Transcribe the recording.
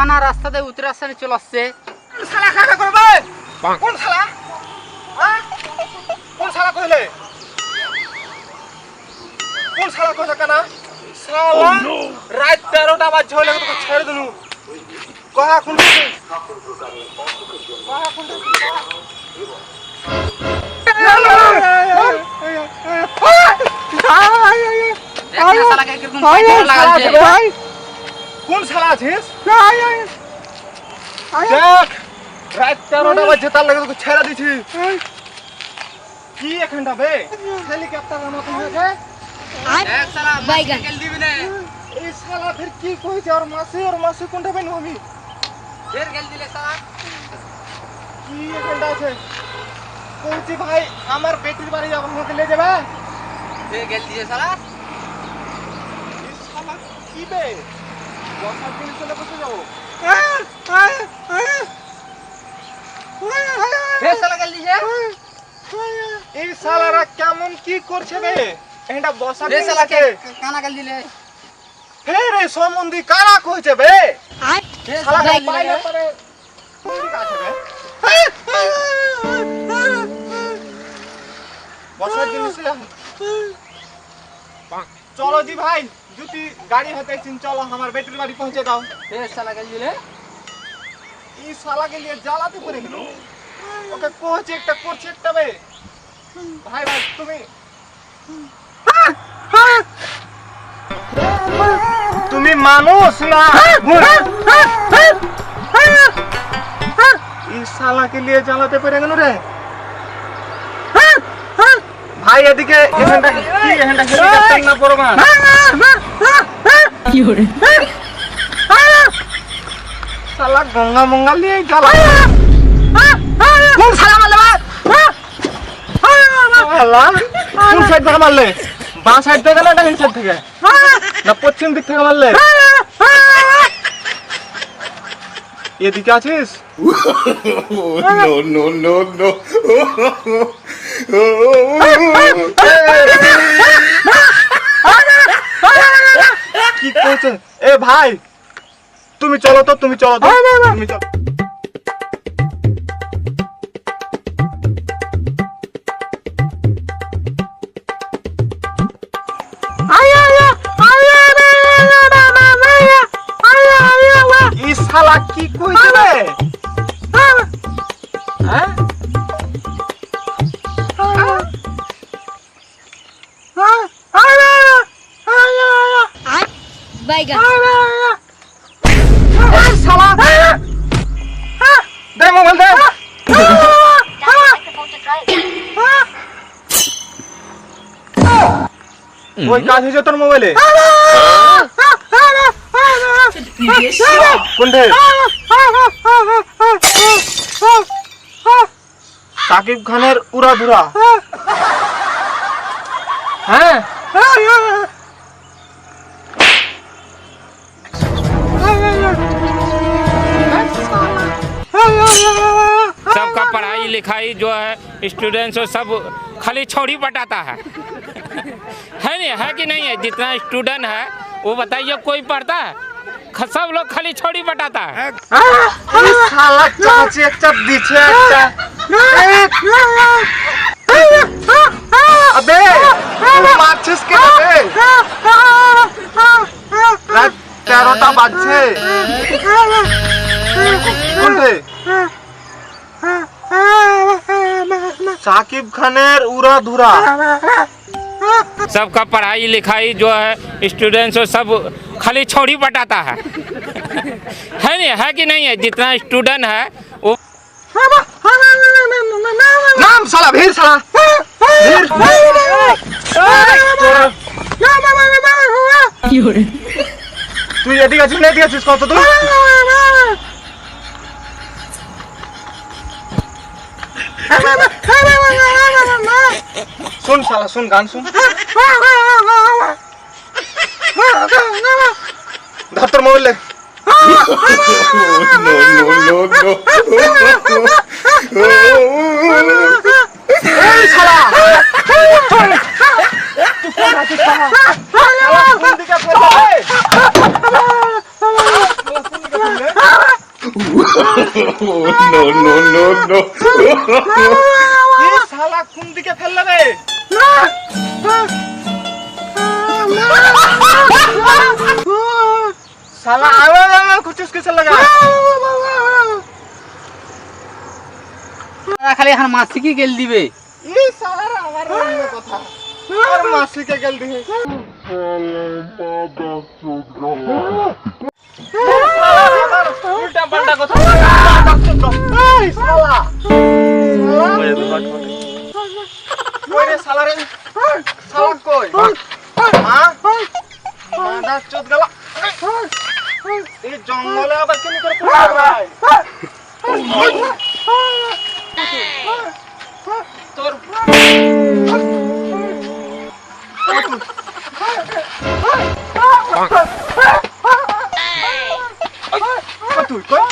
মানা রাস্তাতে উত্তর রাস্তায় চলে আসছে। শালা কাকা করবে কোন শালা কোন শালা কইলে কোন শালা কইছে কানা শালা রাত 13টা বাজে হইলে তোকে ছেড়ে দিনু কহা কোন কহা কোন কোন শালা আছিস দেখ রাত 13টা বাজে তার লাগে তোকে ছেড়ে দিছি কি এখানটা বে হেলিকপ্টারের মতো হয়েছে এক শালা সাইকেল দিবি না এই শালা ফির কি কইছে আর মাসে কোনটা বেনু আমি ফের গেল দিলে শালা কি এখানটা আছে কইছি ভাই আমার বেটির বাড়ি যাব আমাকে নিয়ে যাবে ফের গেল দিলে শালা এই শালা কি বে বসার দিন চলে বসে যাবো ফের শালা গেল দিলে এই শালারা কেমন কি করছে বে এটা বসার ফের দিন শালা আছে কানা গেল দিলে হে রে সম্বন্ধী কারা কইছে বে ফের শালা শালা গেল বাইরে দিলে পরে ঠিক আছে বে বসার জিনিস চলো জি ভাই যদি গাড়ি হাতে চিন চলো আমার বেটির বাড়ি পৌঁছে দাও ফের শালা গেল দিলে এই শালাকে নিয়ে জ্বালাতে পড়ে গেল ওকে কোচে একটা করছে একটা বে ভাই ভাই তুমি তুমি মানুষ না এই শালাকে নিয়ে জ্বালাতে পড়ে গেল রে ভাই এদিকে এখানটা কি এখানটা হেলিকপ্টার না পড়বা কি হরে শালা গঙ্গা মঙ্গা নিয়ে জ্বালা কোন শালা মারলে শালা কোন সাইড থেকে মারলে বাঁ সাইড থেকে না ডান সাইড থেকে না পশ্চিম দিক থেকে মারলে এদিকে আছিস no, no, no. কি করছে এ ভাই তুমি চলো তো তুমি চলো তো তুমি চলো এই শালা কি কইছে রে হ্যাঁ Baiga. শালা দে মোবাইল দে ওই কাজ হয়েছে তোর মোবাইলে কোনটা সাকিব খানের উড়াধুরা হ্যাঁ सबका पढ़ाई लिखाई जो है स्टूडेंट्स और सब खाली छोड़ी बटाता है नहीं है कि नहीं है जितना स्टूडेंट है वो बताइए कोई पढ़ता है सब लोग खाली छोड़ी बटाता है এই শালা চাচি একটা দিছে একটা আবে মারছিস কে বে রাত 13টা বাজছে কোনটা সাকিব খানের উড়াধুরা सबका पढ़ाई लिखाई जो है स्टूडेंट्स और सब खाली छोड़ी बटाता है नहीं है कि नहीं है जितना स्टूडेंट है वो নাম শালা ভিড় শালা ভিড় কি হরে তুই এদিকে আছিস না এদিকে আছিস কত দূর শুন শালা শুন গান শুন ধর তোর মোবাইল লে no, no, no. এই শালা তুই কোন আছিস শালা শালা কোন দিকে পড়ে no, no, no. এ শালা কোন দিকে ফেললে রে শালা আবার কুচুস কিসে লাগা খালি এখন মাসিকে গেল দিবে ই শালার আমার অন্য কথা আর মাসিকে গেল দিহে উল্টা পাল্টা কথা এই শালা কই রে শালা রে শালা কই হ্যাঁ মাদা চোদ গেল এই জঙ্গলে আবার কেন করে পড়ে ভাই তোর তুই কই